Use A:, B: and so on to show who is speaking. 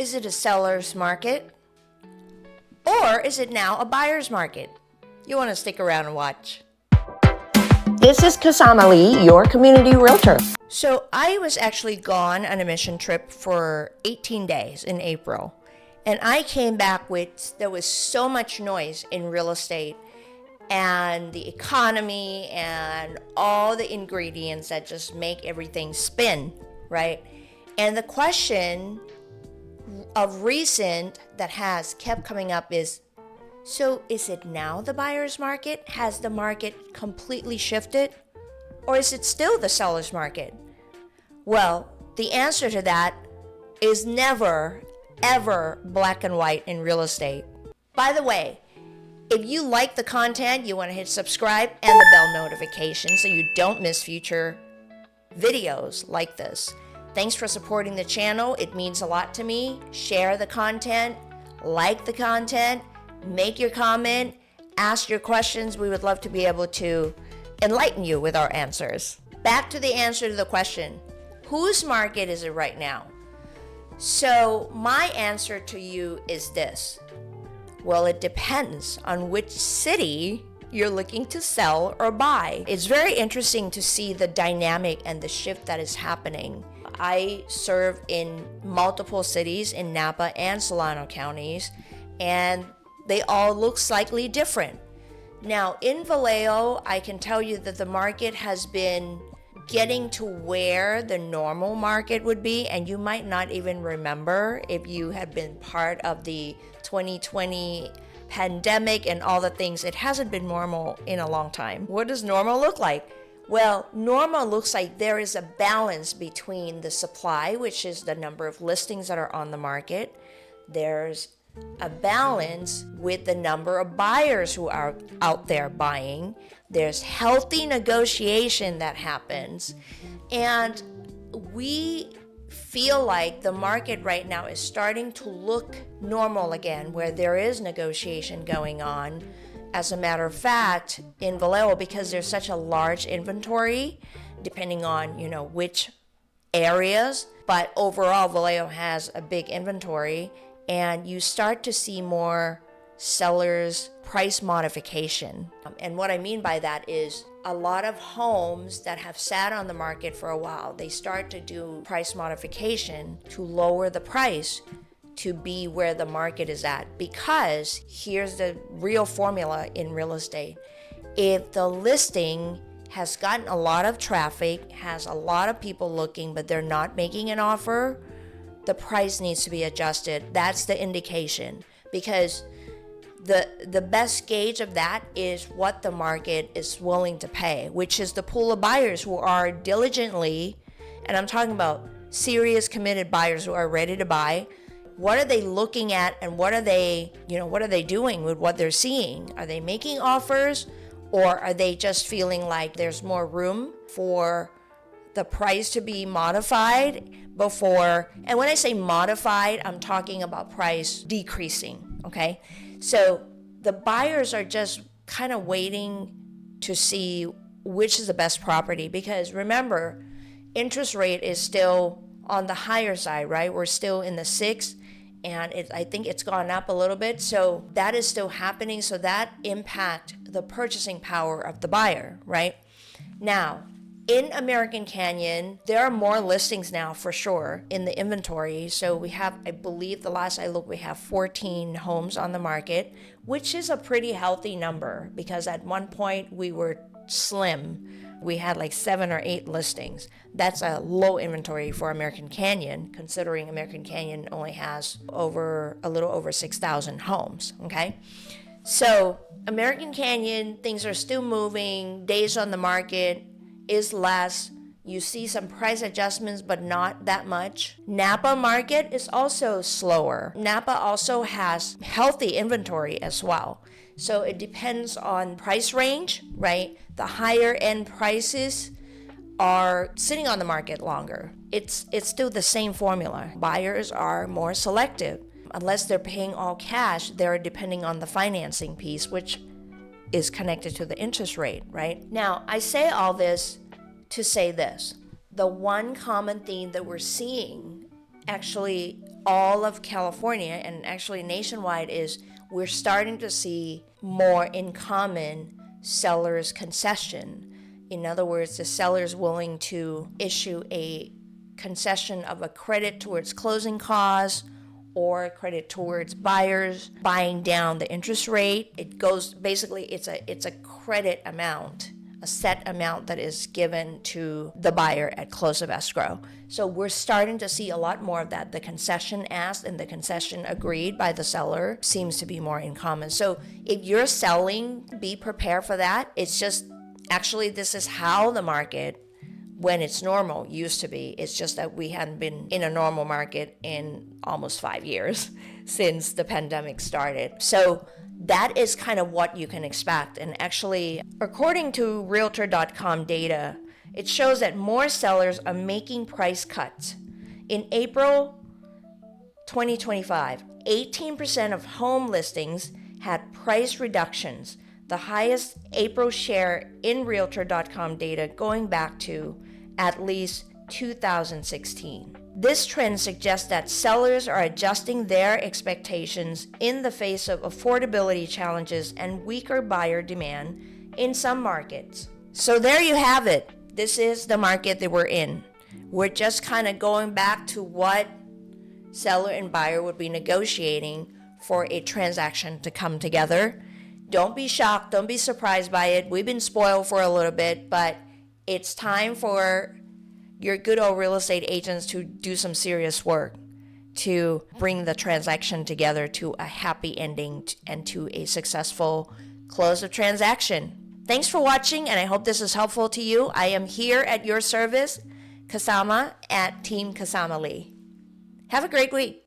A: Is it a seller's market? Or is it now a buyer's market? You want to stick around and watch.
B: This is Kasama Lee, your community realtor.
A: So I was actually gone on a mission trip for 18 days in April. And I came back with, there was so much noise in real estate and the economy and all the ingredients that just make everything spin, right? And the question of recent that has kept coming up is, so is it now the buyer's market? Has the market completely shifted? Or is it still the seller's market? Well, the answer to that is never, ever black and white in real estate. By the way, if you like the content, you want to hit subscribe and the bell notification so you don't miss future videos like this. Thanks for supporting the channel. It means a lot to me. Share the content, like the content, make your comment, ask your questions. We would love to be able to enlighten you with our answers. Back to the answer to the question, whose market is it right now? So my answer to you is this. Well, it depends on which city you're looking to sell or buy. It's very interesting to see the dynamic and the shift that is happening. I serve in multiple cities in Napa and Solano counties, and they all look slightly different. Now, in Vallejo, I can tell you that the market has been getting to where the normal market would be, and you might not even remember if you have been part of the 2020 pandemic and all the things. It hasn't been normal in a long time. What does normal look like? Well, normal looks like there is a balance between the supply, which is the number of listings that are on the market. There's a balance with the number of buyers who are out there buying. There's healthy negotiation that happens. And we feel like the market right now is starting to look normal again, where there is negotiation going on. As a matter of fact, in Vallejo, because there's such a large inventory, depending on, which areas, but overall Vallejo has a big inventory, and you start to see more sellers price modification. And what I mean by that is a lot of homes that have sat on the market for a while, they start to do price modification to lower the price to be where the market is at. Because here's the real formula in real estate. If the listing has gotten a lot of traffic, has a lot of people looking, but they're not making an offer, the price needs to be adjusted. That's the indication, because the best gauge of that is what the market is willing to pay, which is the pool of buyers who are diligently, and I'm talking about serious committed buyers who are ready to buy. What are they looking at, and what are they doing with what they're seeing? Are they making offers, or are they just feeling like there's more room for the price to be modified before? And when I say modified, I'm talking about price decreasing, okay? So the buyers are just kind of waiting to see which is the best property, because remember, interest rate is still on the higher side, right? We're still in the 6, and I think it's gone up a little bit. So that is still happening. So that impact the purchasing power of the buyer, right? Now, in American Canyon, there are more listings now for sure in the inventory. So we have, I believe the last I looked, we have 14 homes on the market, which is a pretty healthy number, because at one point we were slim. We had like 7 or 8 listings. That's a low inventory for American Canyon, considering American Canyon only has a little over 6,000 homes, okay? So American Canyon, things are still moving. Days on the market is less. You see some price adjustments, but not that much. Napa market is also slower. Napa also has healthy inventory as well. So it depends on price range, right? The higher end prices are sitting on the market longer. It's still the same formula. Buyers are more selective. Unless they're paying all cash, they're depending on the financing piece, which is connected to the interest rate, right? Now, I say all this to say this. The one common theme that we're seeing actually all of California and actually nationwide is we're starting to see more in common seller's concession. In other words, the seller's willing to issue a concession of a credit towards closing costs or credit towards buyers buying down the interest rate. It goes basically it's a credit amount, a set amount that is given to the buyer at close of escrow. So we're starting to see a lot more of that. The concession asked and the concession agreed by the seller seems to be more in common. So if you're selling, be prepared for that. It's just actually this is how the market when it's normal used to be. It's just that we hadn't been in a normal market in almost 5 years since the pandemic started. So that is kind of what you can expect. And actually, according to Realtor.com data, it shows that more sellers are making price cuts. In April 2025, 18% of home listings had price reductions, the highest April share in Realtor.com data going back to at least 2016. This trend suggests that sellers are adjusting their expectations in the face of affordability challenges and weaker buyer demand in some markets. So there you have it. This is the market that we're in. We're just kind of going back to what seller and buyer would be negotiating for a transaction to come together. Don't be shocked. Don't be surprised by it. We've been spoiled for a little bit, but it's time for your good old real estate agents to do some serious work to bring the transaction together to a happy ending and to a successful close of transaction. Thanks for watching, and I hope this is helpful to you. I am here at your service, Kasama at Team Kasama Lee. Have a great week.